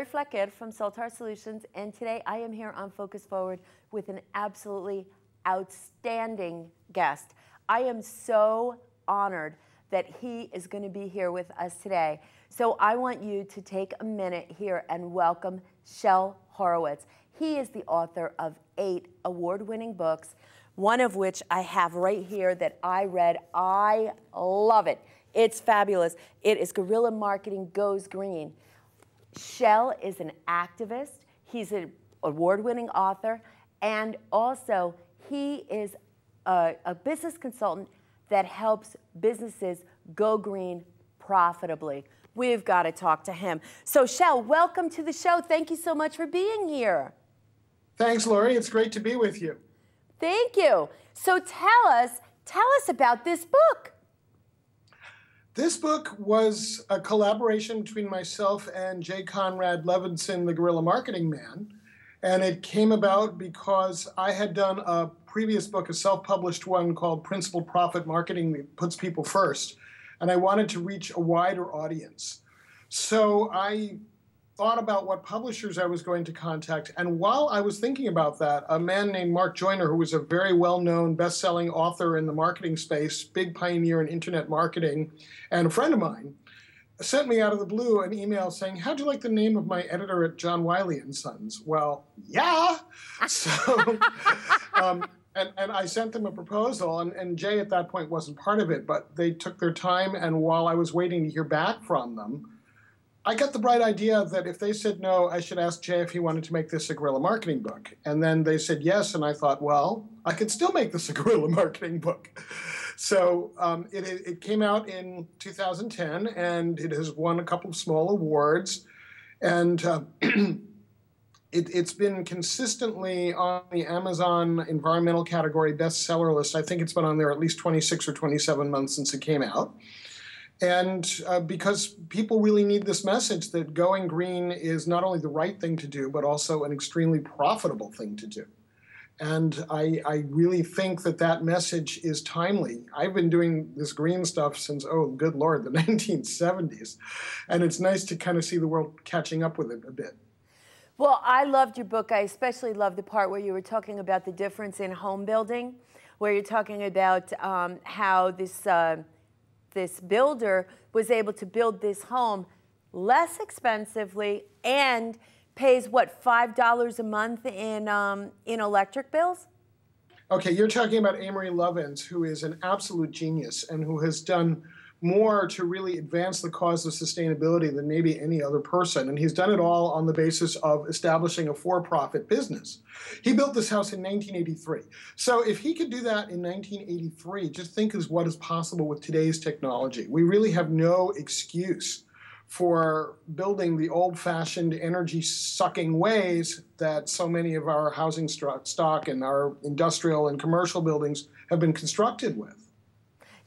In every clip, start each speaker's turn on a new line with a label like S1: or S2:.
S1: Lauri Flaquer from Soltar Solutions, and today I am here on Focus Forward with an absolutely outstanding guest. I am so honored that he is going to be here with us today. So I want you to take a minute here and welcome Shel Horowitz. He is the author of 8 award-winning books, one of which I have right here that I read. I love it. It's fabulous. It is Guerilla Marketing Goes Green. Shel is an activist. He's an award-winning author, and also he is a business consultant that helps businesses go green profitably. We've got to talk to him. So Shel, welcome to the show. Thank you so much for being here.
S2: Thanks, Lauri. It's great to be with you. Thank
S1: you. So tell us about this book.
S2: This book was a collaboration between myself and J. Conrad Levinson, the Guerilla Marketing Man. And it came about because I had done a previous book, a self-published one called Principled Profit Marketing That Puts People First. And I wanted to reach a wider audience. So I thought about what publishers I was going to contact. And while I was thinking about that, a man named Mark Joyner, who was a very well-known best-selling author in the marketing space, big pioneer in internet marketing, and a friend of mine, sent me out of the blue an email saying, how'd you like the name of my editor at John Wiley & Sons? Well, yeah. So, and I sent them a proposal, and Jay at that point wasn't part of it, but they took their time, and while I was waiting to hear back from them, I got the bright idea that if they said no, I should ask Jay if he wanted to make this a guerrilla marketing book. And then they said yes, and I thought, well, I could still make this a guerrilla marketing book. So it came out in 2010, and it has won a couple of small awards. And it's been consistently on the Amazon environmental category bestseller list. I think it's been on there at least 26 or 27 months since it came out. And because people really need this message that going green is not only the right thing to do, but also an extremely profitable thing to do. And I really think that that message is timely. I've been doing this green stuff since, oh, good Lord, the 1970s. And it's nice to kind of see the world catching up with it a bit.
S1: Well, I loved your book. I especially loved the part where you were talking about the difference in home building, where you're talking about how this builder was able to build this home less expensively and pays, what, $5 a month in electric bills?
S2: Okay, you're talking about Amory Lovins, who is an absolute genius and who has done more to really advance the cause of sustainability than maybe any other person. And he's done it all on the basis of establishing a for-profit business. He built this house in 1983. So if he could do that in 1983, just think of what is possible with today's technology. We really have no excuse for building the old-fashioned energy-sucking ways that so many of our housing stock and our industrial and commercial buildings have been constructed with.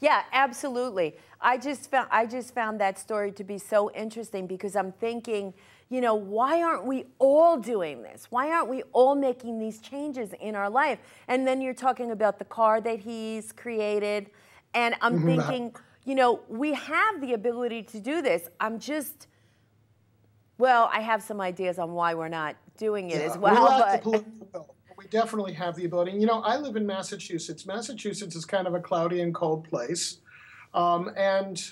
S1: Yeah, absolutely. I just found that story to be so interesting because I'm thinking, you know, why aren't we all doing this? Why aren't we all making these changes in our life? And then you're talking about the car that he's created, and I'm thinking, you know, we have the ability to do this. Well, I have some ideas on why we're not doing it as well.
S2: We definitely have the ability. You know, I live in Massachusetts. Massachusetts is kind of a cloudy and cold place. And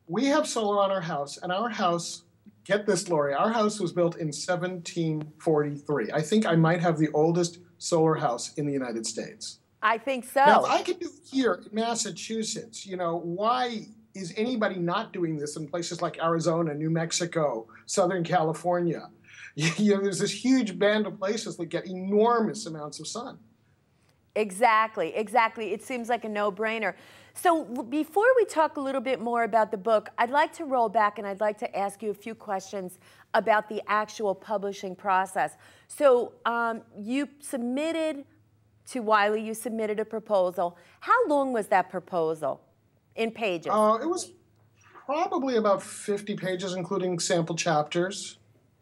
S2: we have solar on our house. And our house, get this, Lauri, our house was built in 1743. I think I might have the oldest solar house in the United States.
S1: I think so.
S2: Now, if I can do it here in Massachusetts, you know, why is anybody not doing this in places like Arizona, New Mexico, Southern California? You know, there's this huge band of places that get enormous amounts of sun.
S1: Exactly, exactly. It seems like a no-brainer. So before we talk a little bit more about the book, I'd like to roll back and I'd like to ask you a few questions about the actual publishing process. So you submitted to Wiley, you submitted a proposal. How long was that proposal in pages?
S2: It was probably about 50 pages, including sample chapters.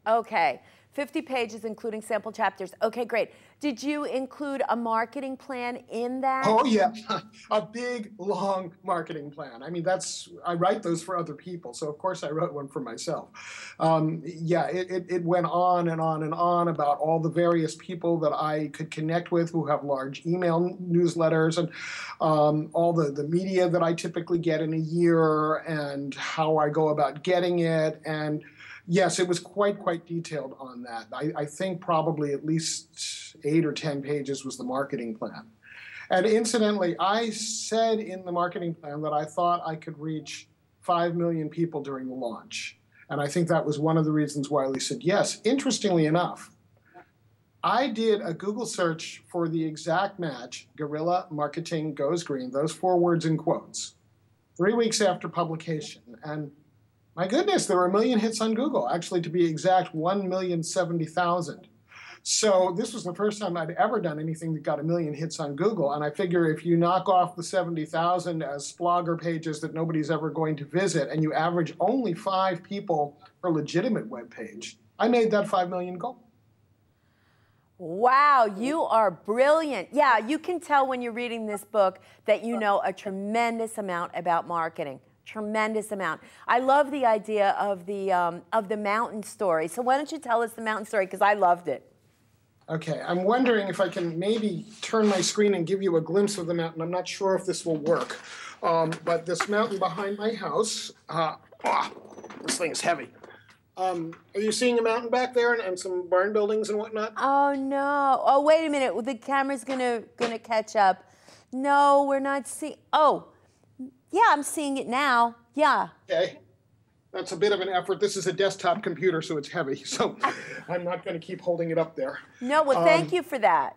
S1: Okay, 50 pages, including sample chapters. Okay, great. Did you include a marketing plan in that?
S2: Oh yeah, a big, long marketing plan. I mean, I write those for other people, so of course I wrote one for myself. Yeah, it went on and on and on about all the various people that I could connect with who have large email newsletters, and all the media that I typically get in a year, and how I go about getting it. And yes, it was quite detailed on that. I think probably at least 8 or 10 pages was the marketing plan. And incidentally, I said in the marketing plan that I thought I could reach 5 million people during the launch. And I think that was one of the reasons why Wiley said yes. Interestingly enough, I did a Google search for the exact match, Guerilla Marketing Goes Green, those 4 words in quotes, 3 weeks after publication. And my goodness, there were 1 million hits on Google. Actually, to be exact, 1,070,000. So this was the first time I'd ever done anything that got 1 million hits on Google. And I figure if you knock off the 70,000 as splogger pages that nobody's ever going to visit, and you average only 5 people per legitimate web page, I made that 5 million goal.
S1: Wow, you are brilliant. Yeah, you can tell when you're reading this book that you know a tremendous amount about marketing. Tremendous amount. I love the idea of the mountain story. So why don't you tell us the mountain story, because I loved it.
S2: Okay, I'm wondering if I can maybe turn my screen and give you a glimpse of the mountain. I'm not sure if this will work, but this mountain behind my house, this thing is heavy. Are you seeing a mountain back there and some barn buildings and whatnot?
S1: Oh no! Oh wait a minute, the camera's gonna catch up. No, we're not seeing. Oh, yeah, I'm seeing it now. Yeah.
S2: Okay. That's a bit of an effort. This is a desktop computer, so it's heavy. So I'm not going to keep holding it up there.
S1: No, well, thank you for that.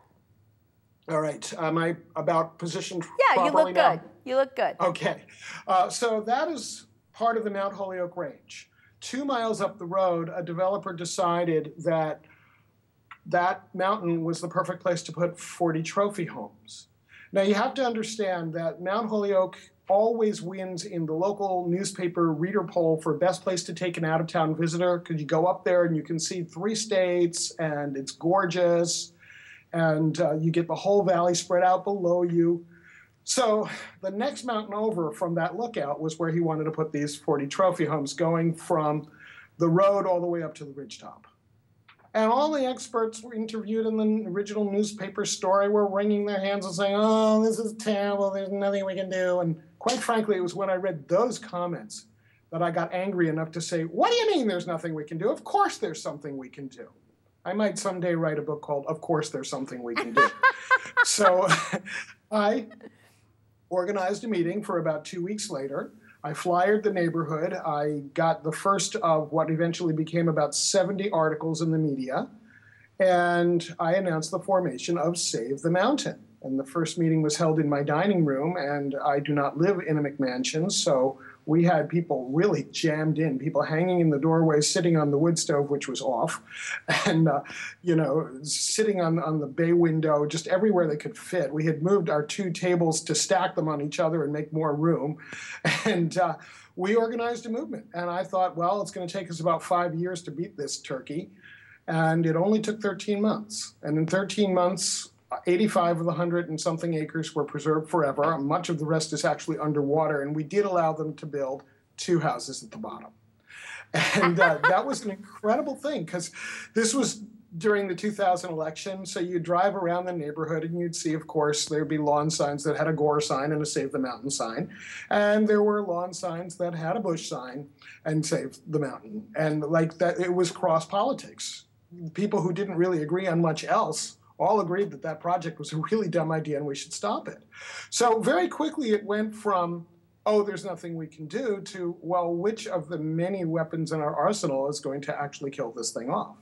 S2: All right. Am I about positioned
S1: properly now? Yeah, you look good. You look good.
S2: Okay. So that is part of the Mount Holyoke Range. 2 miles up the road, a developer decided that that mountain was the perfect place to put 40 trophy homes. Now, you have to understand that Mount Holyoke always wins in the local newspaper reader poll for best place to take an out-of-town visitor, because you go up there and you can see 3 states, and it's gorgeous, and you get the whole valley spread out below you. So the next mountain over from that lookout was where he wanted to put these 40 trophy homes, going from the road all the way up to the ridgetop. And all the experts were interviewed in the original newspaper story were wringing their hands and saying, oh, this is terrible, there's nothing we can do. And quite frankly, it was when I read those comments that I got angry enough to say, what do you mean there's nothing we can do? Of course there's something we can do. I might someday write a book called Of Course There's Something We Can Do. So I organized a meeting for about 2 weeks later. I flyered the neighborhood. I got the first of what eventually became about 70 articles in the media. And I announced the formation of Save the Mountain. And the first meeting was held in my dining room, and I do not live in a McMansion, so we had people really jammed in, people hanging in the doorway, sitting on the wood stove, which was off, and, sitting on the bay window, just everywhere they could fit. We had moved our 2 tables to stack them on each other and make more room, and we organized a movement. And I thought, well, it's going to take us about 5 years to beat this turkey, and it only took 13 months. And in 13 months, 85 of the 100 and something acres were preserved forever. Much of the rest is actually underwater, and we did allow them to build 2 houses at the bottom. And that was an incredible thing, because this was during the 2000 election, so you'd drive around the neighborhood and you'd see, of course, there'd be lawn signs that had a Gore sign and a Save the Mountain sign, and there were lawn signs that had a Bush sign and Save the Mountain. And like that, it was cross politics. People who didn't really agree on much else all agreed that that project was a really dumb idea and we should stop it. So very quickly it went from, oh, there's nothing we can do, to, well, which of the many weapons in our arsenal is going to actually kill this thing off?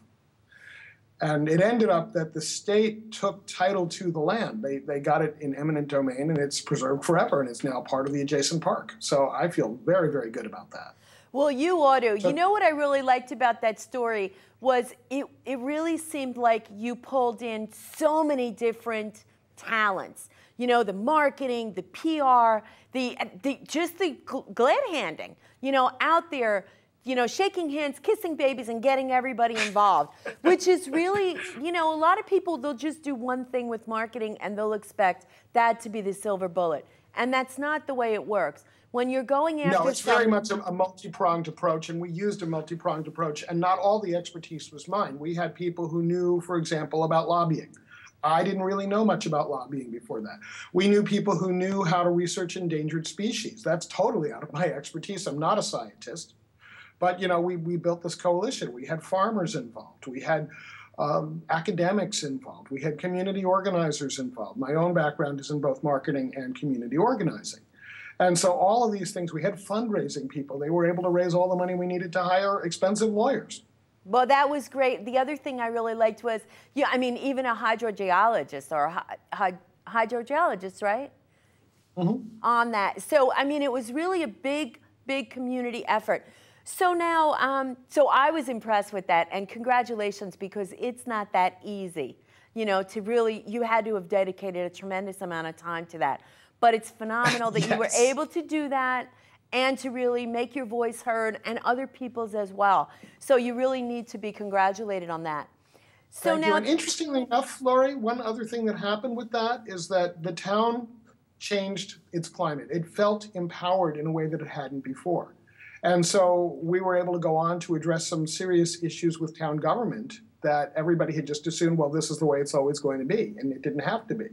S2: And it ended up that the state took title to the land. They got it in eminent domain, and it's preserved forever, and it's now part of the adjacent park. So I feel very, very good about that.
S1: Well, you ought to. You know what I really liked about that story was it really seemed like you pulled in so many different talents. You know, the marketing, the PR, just the glad handing, you know, out there shaking hands, kissing babies, and getting everybody involved, which is really, a lot of people, they'll just do one thing with marketing and they'll expect that to be the silver bullet. And that's not the way it works. When you're going after
S2: No, it's very much a multi-pronged approach, and we used a multi-pronged approach, and not all the expertise was mine. We had people who knew, for example, about lobbying. I didn't really know much about lobbying before that. We knew people who knew how to research endangered species. That's totally out of my expertise. I'm not a scientist. But, we built this coalition. We had farmers involved. We had academics involved. We had community organizers involved. My own background is in both marketing and community organizing. And so all of these things, we had fundraising people. They were able to raise all the money we needed to hire expensive lawyers.
S1: Well, that was great. The other thing I really liked was, even a hydrogeologist or a hydrogeologist, right?
S2: Mm-hmm.
S1: On that. So, it was really a big, big community effort. So now, so I was impressed with that, and congratulations, because it's not that easy, to really, you had to have dedicated a tremendous amount of time to that. But it's phenomenal that you were able to do that and to really make your voice heard, and other people's as well. So you really need to be congratulated on that. So
S2: Thank you. And interestingly enough, Lauri, one other thing that happened with that is that the town changed its climate. It felt empowered in a way that it hadn't before. And so we were able to go on to address some serious issues with town government that everybody had just assumed, well, this is the way it's always going to be, and it didn't have to be.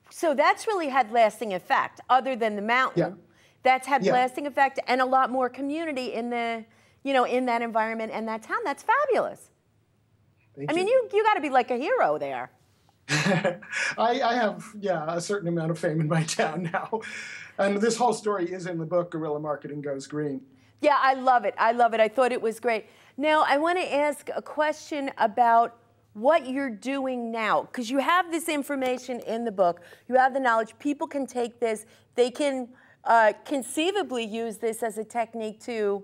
S1: So that's really had lasting effect, other than the mountain.
S2: Yeah.
S1: That's had lasting effect, and a lot more community in the, in that environment and that town. That's fabulous.
S2: Thank you.
S1: You got to be like a hero there.
S2: I have, a certain amount of fame in my town now. And this whole story is in the book, Guerilla Marketing Goes Green.
S1: Yeah, I love it. I love it. I thought it was great. Now, I want to ask a question about what you're doing now, because you have this information in the book. You have the knowledge. People can take this. They can conceivably use this as a technique to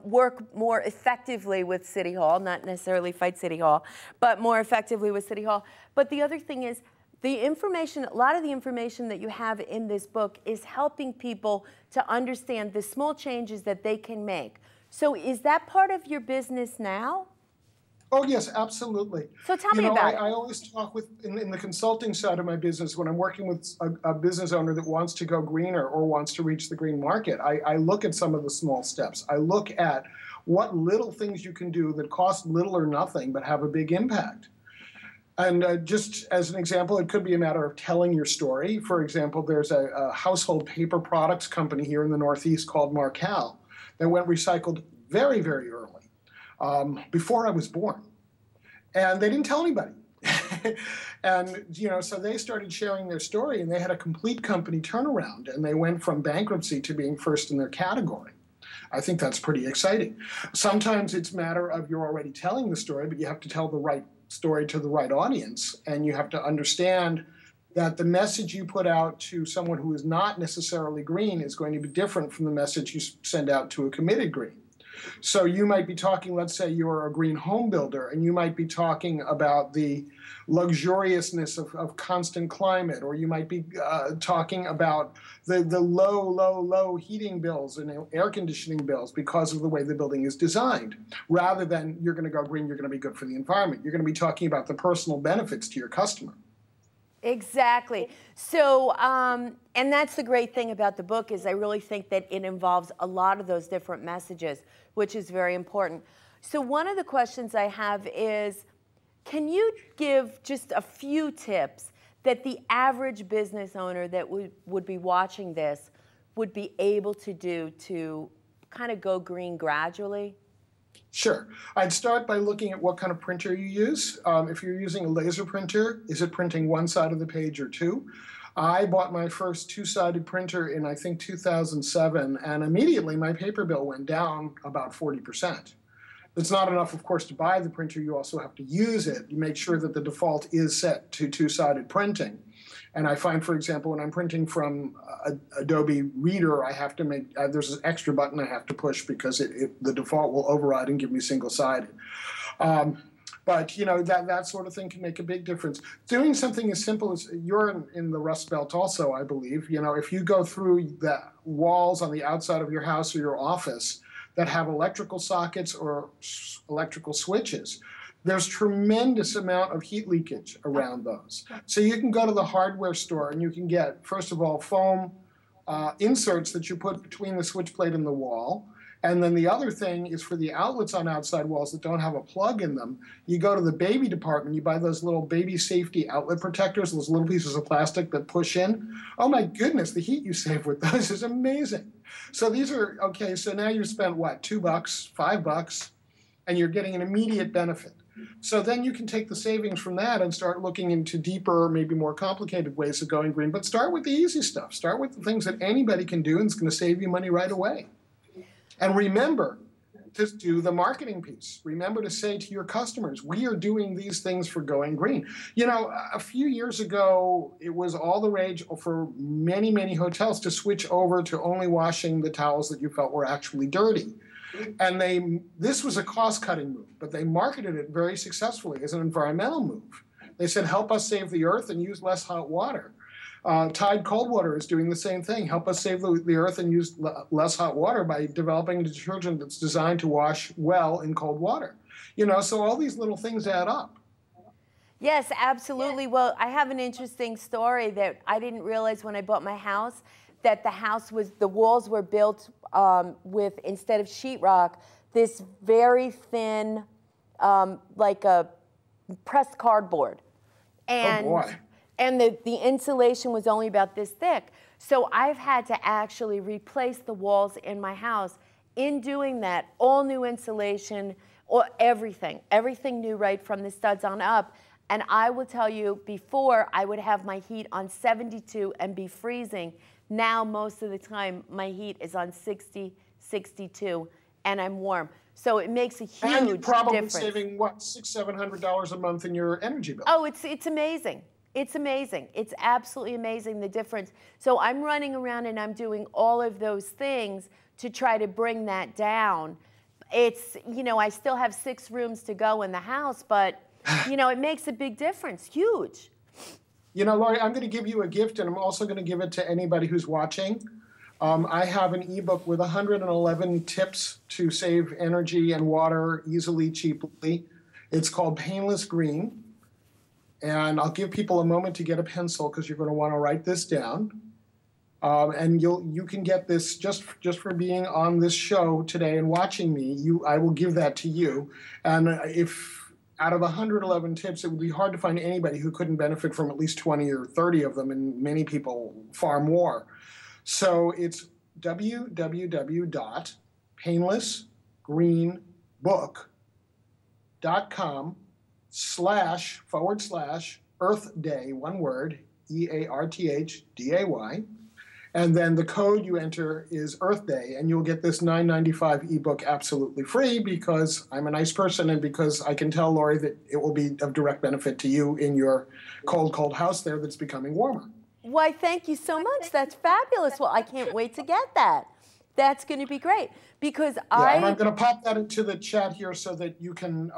S1: work more effectively with City Hall, not necessarily fight City Hall, but more effectively with City Hall. But the other thing is, the information, a lot of the information that you have in this book is helping people to understand the small changes that they can make. So is that part of your business now?
S2: Oh, yes, absolutely.
S1: So tell me about it.
S2: I always talk in the consulting side of my business, when I'm working with a business owner that wants to go greener or wants to reach the green market, I look at some of the small steps. I look at what little things you can do that cost little or nothing but have a big impact. And just as an example, it could be a matter of telling your story. For example, there's a household paper products company here in the Northeast called Markel that went recycled very, very early, before I was born. And they didn't tell anybody. And, so they started sharing their story, and they had a complete company turnaround, and they went from bankruptcy to being first in their category. I think that's pretty exciting. Sometimes it's a matter of you're already telling the story, but you have to tell the right story to the right audience, and you have to understand that the message you put out to someone who is not necessarily green is going to be different from the message you send out to a committed green. So you might be talking, let's say you're a green home builder, and you might be talking about the luxuriousness of constant climate, or you might be talking about the low heating bills and air conditioning bills because of the way the building is designed. Rather than you're going to go green, you're going to be good for the environment. You're going to be talking about the personal benefits to your customer.
S1: Exactly. So, and that's the great thing about the book, is I really think that it involves a lot of those different messages, which is very important. So one of the questions I have is, can you give just a few tips that the average business owner that would be watching this would be able to do to kind of go green gradually?
S2: Sure. I'd start by looking at what kind of printer you use. If you're using a laser printer, is it printing one side of the page or two? I bought my first two-sided printer in, I think, 2007, and immediately my paper bill went down about 40%. It's not enough, of course, to buy the printer. You also have to use it. You make sure that the default is set to two-sided printing. And I find, for example, when I'm printing from Adobe Reader, I have to make, there's an extra button I have to push because the default will override and give me single-sided. But, that sort of thing can make a big difference. Doing something as simple as, you're in the Rust Belt also, I believe. If you go through the walls on the outside of your house or your office that have electrical sockets or electrical switches. There's tremendous amount of heat leakage around those. So you can go to the hardware store and you can get, first of all, foam inserts that you put between the switch plate and the wall. And then the other thing is for the outlets on outside walls that don't have a plug in them, you go to the baby department, you buy those little baby safety outlet protectors, those little pieces of plastic that push in. Oh my goodness, the heat you save with those is amazing. So these are, okay, so now you've spent what, $2, $5, and you're getting an immediate benefit. So then you can take the savings from that and start looking into deeper, maybe more complicated ways of going green. But start with the easy stuff. Start with the things that anybody can do and it's going to save you money right away. And remember to do the marketing piece. Remember to say to your customers, we are doing these things for going green. You know, a few years ago, it was all the rage for many, many hotels to switch over to only washing the towels that you felt were actually dirty. And this was a cost-cutting move, but they marketed it very successfully as an environmental move. They said, help us save the earth and use less hot water. Tide Cold Water is doing the same thing. Help us save the earth and use less hot water by developing a detergent that's designed to wash well in cold water. You know, so all these little things add up.
S1: Yes, absolutely. Well, I have an interesting story that I didn't realize when I bought my house, that the walls were built with, instead of sheetrock, this very thin, like a pressed cardboard. And,
S2: oh boy.
S1: And the insulation was only about this thick. So I've had to actually replace the walls in my house. In doing that, all new insulation, or everything new right from the studs on up. And I will tell you, before I would have my heat on 72 and be freezing. Now, most of the time, my heat is on 60, 62, and I'm warm. So it makes a huge difference.
S2: And you're probably saving, what, $600, $700 a month in your energy bill.
S1: Oh, it's amazing. It's amazing. It's absolutely amazing, the difference. So I'm running around and I'm doing all of those things to try to bring that down. It's, you know, I still have 6 rooms to go in the house, but, you know, it makes a big difference, huge.
S2: You know, Lauri, I'm going to give you a gift, and I'm also going to give it to anybody who's watching. I have an ebook with 111 tips to save energy and water easily, cheaply. It's called Painless Green. And I'll give people a moment to get a pencil because you're going to want to write this down. And you can get this just for being on this show today and watching me. I will give that to you. And if out of 111 tips, it would be hard to find anybody who couldn't benefit from at least 20 or 30 of them, and many people far more. So it's www.painlessgreenbook.com//Earth Day, one word, EARTHDAY. And then the code you enter is Earth Day, and you'll get this $9.95 ebook absolutely free because I'm a nice person and because I can tell Lauri that it will be of direct benefit to you in your cold, cold house there that's becoming warmer.
S1: Why, thank you so much. That's fabulous. Well, I can't wait to get that. That's going to be great because
S2: and I'm going to pop that into the chat here so that you can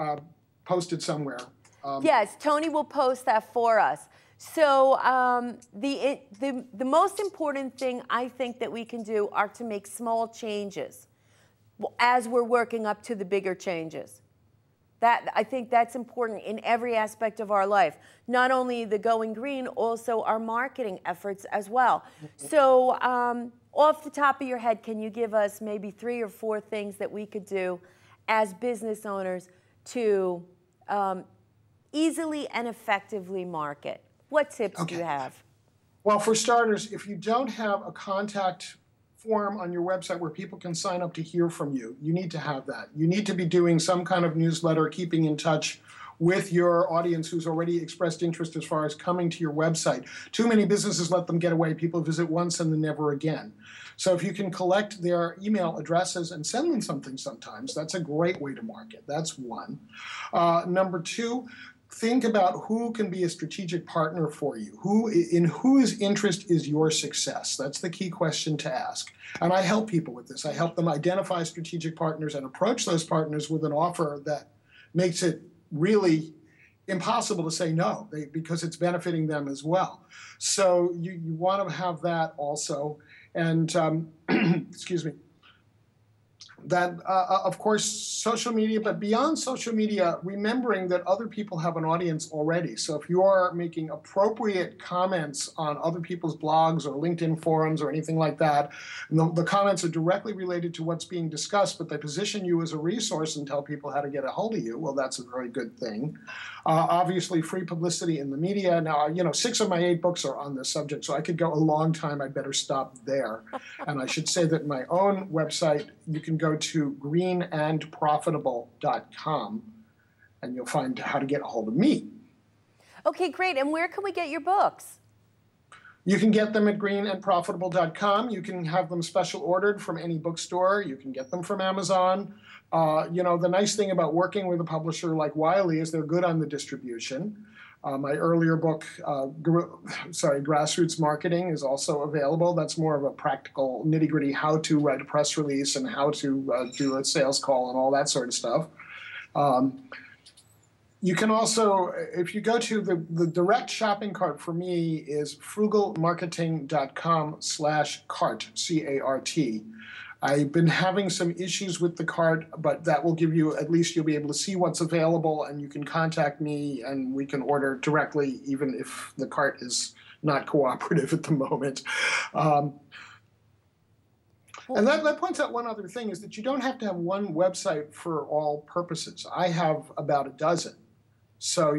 S2: post it somewhere.
S1: Yes, Tony will post that for us. So the most important thing I think that we can do are to make small changes as we're working up to the bigger changes. I think that's important in every aspect of our life. Not only the going green, also our marketing efforts as well. So off the top of your head, can you give us maybe 3 or 4 things that we could do as business owners to easily and effectively market? What tips do you have?
S2: Well, for starters, if you don't have a contact form on your website where people can sign up to hear from you, you need to have that. You need to be doing some kind of newsletter, keeping in touch with your audience who's already expressed interest as far as coming to your website. Too many businesses let them get away. People visit once and then never again. So if you can collect their email addresses and send them something sometimes, that's a great way to market. That's one. Number 2, think about who can be a strategic partner for you. In whose interest is your success? That's the key question to ask. And I help people with this. I help them identify strategic partners and approach those partners with an offer that makes it really impossible to say no, because it's benefiting them as well. So you want to have that also. And excuse me. that, of course, social media, but beyond social media, remembering that other people have an audience already. So if you are making appropriate comments on other people's blogs or LinkedIn forums or anything like that, and the comments are directly related to what's being discussed, but they position you as a resource and tell people how to get a hold of you, well, that's a very good thing. Obviously, free publicity in the media. Now, 6 of my 8 books are on this subject, so I could go a long time. I'd better stop there. And I should say that my own website, you can go to greenandprofitable.com, and you'll find how to get a hold of me.
S1: Okay, great. And where can we get your books?
S2: You can get them at greenandprofitable.com. You can have them special ordered from any bookstore. You can get them from Amazon. The nice thing about working with a publisher like Wiley is they're good on the distribution. My earlier book, Grassroots Marketing, is also available. That's more of a practical, nitty-gritty how to write a press release and how to do a sales call and all that sort of stuff. You can also, if you go to the direct shopping cart for me is frugalmarketing.com/cart, C-A-R-T. I've been having some issues with the cart, but that will give you, at least you'll be able to see what's available, and you can contact me and we can order directly, even if the cart is not cooperative at the moment. And that points out one other thing, is that you don't have to have one website for all purposes. I have about a dozen. So,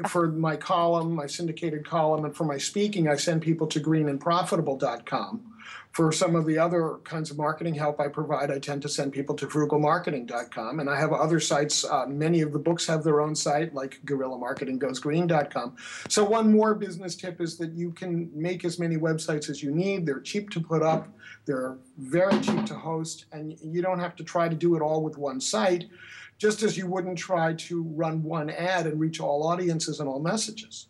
S2: for my column, my syndicated column, and for my speaking, I send people to greenandprofitable.com. For some of the other kinds of marketing help I provide, I tend to send people to frugalmarketing.com. And I have other sites. Many of the books have their own site, like Guerilla Marketing Goes Green.com. So one more business tip is that you can make as many websites as you need. They're cheap to put up. They're very cheap to host. And you don't have to try to do it all with one site, just as you wouldn't try to run one ad and reach all audiences and all messages.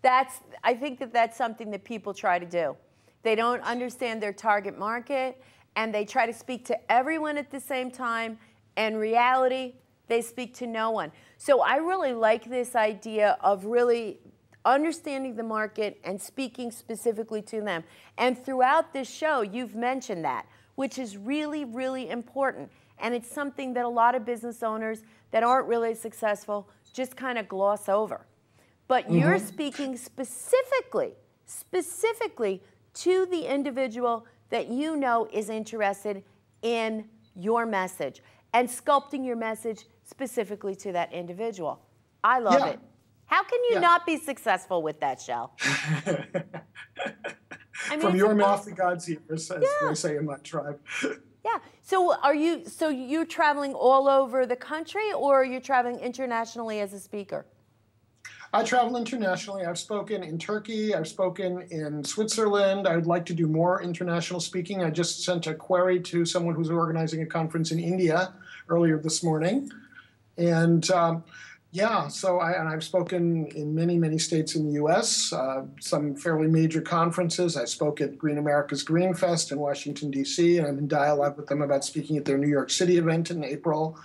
S1: I think that's something that people try to do. They don't understand their target market, and they try to speak to everyone at the same time. In reality, they speak to no one. So I really like this idea of really understanding the market and speaking specifically to them. And throughout this show, you've mentioned that, which is really, really important. And it's something that a lot of business owners that aren't really successful just kind of gloss over. But you're speaking specifically to the individual that you know is interested in your message and sculpting your message specifically to that individual. I love it. How can you not be successful with that, Shel?
S2: From your mouth to God's ears, as they say in my tribe.
S1: Yeah. So you're traveling all over the country, or you're traveling internationally as a speaker?
S2: I travel internationally. I've spoken in Turkey. I've spoken in Switzerland. I would like to do more international speaking. I just sent a query to someone who's organizing a conference in India earlier this morning. And I've spoken in many, many states in the U.S., some fairly major conferences. I spoke at Green America's Green Fest in Washington, D.C., and I'm in dialogue with them about speaking at their New York City event in April.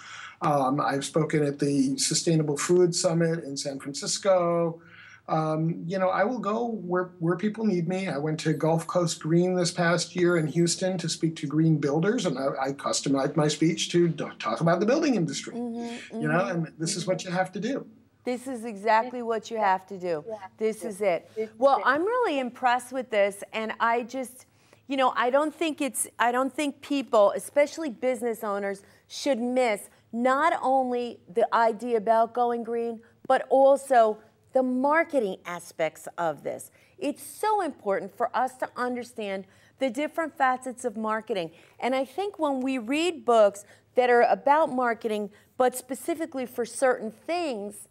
S2: I've spoken at the Sustainable Food Summit in San Francisco. I will go where people need me. I went to Gulf Coast Green this past year in Houston to speak to green builders, and I customized my speech to talk about the building industry. And this is what you have to do.
S1: This is exactly what you have to do. This is it. Well, I'm really impressed with this, and I just, I don't think people, especially business owners, should miss not only the idea about going green, but also the marketing aspects of this. It's so important for us to understand the different facets of marketing. And I think when we read books that are about marketing, but specifically for certain things,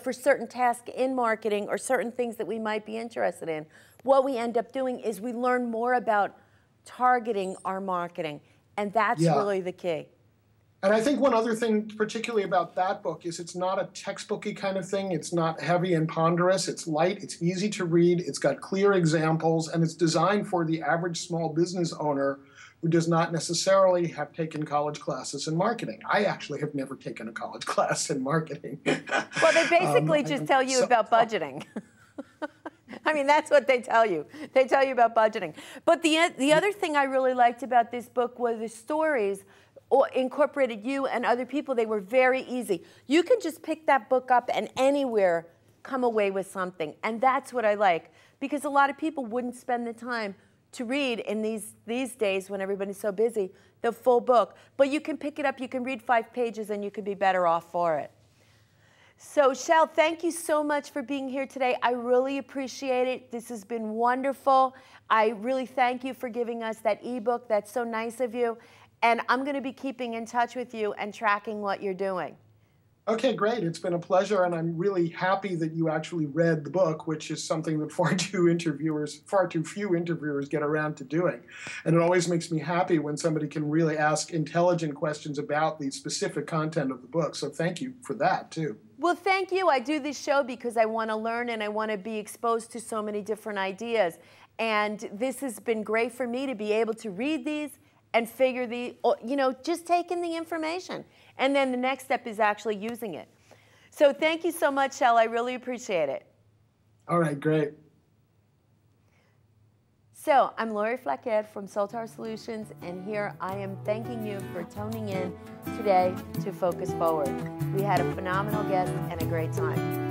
S1: for certain tasks in marketing or certain things that we might be interested in, what we end up doing is we learn more about targeting our marketing. And that's really the key.
S2: And I think one other thing, particularly about that book, is it's not a textbooky kind of thing. It's not heavy and ponderous. It's light. It's easy to read. It's got clear examples, and it's designed for the average small business owner who does not necessarily have taken college classes in marketing. I actually have never taken a college class in marketing.
S1: Well, they basically just tell you about budgeting. I mean, that's what they tell you. They tell you about budgeting. But the other thing I really liked about this book were the stories or incorporated you and other people. They were very easy. You can just pick that book up and anywhere come away with something. And that's what I like, because a lot of people wouldn't spend the time to read in these days when everybody's so busy, the full book. But you can pick it up, you can read 5 pages, and you can be better off for it. So, Shel, thank you so much for being here today. I really appreciate it. This has been wonderful. I really thank you for giving us that ebook. That's so nice of you. And I'm going to be keeping in touch with you and tracking what you're doing.
S2: Okay, great. It's been a pleasure, and I'm really happy that you actually read the book, which is something that far too few interviewers get around to doing. And it always makes me happy when somebody can really ask intelligent questions about the specific content of the book. So thank you for that, too.
S1: Well, thank you. I do this show because I want to learn and I want to be exposed to so many different ideas. And this has been great for me to be able to read these and figure just take in the information. And then the next step is actually using it. So thank you so much, Shel. I really appreciate it.
S2: All right, great.
S1: So I'm Lauri Flaquer from Soltar Solutions, and here I am thanking you for tuning in today to Focus Forward. We had a phenomenal guest and a great time.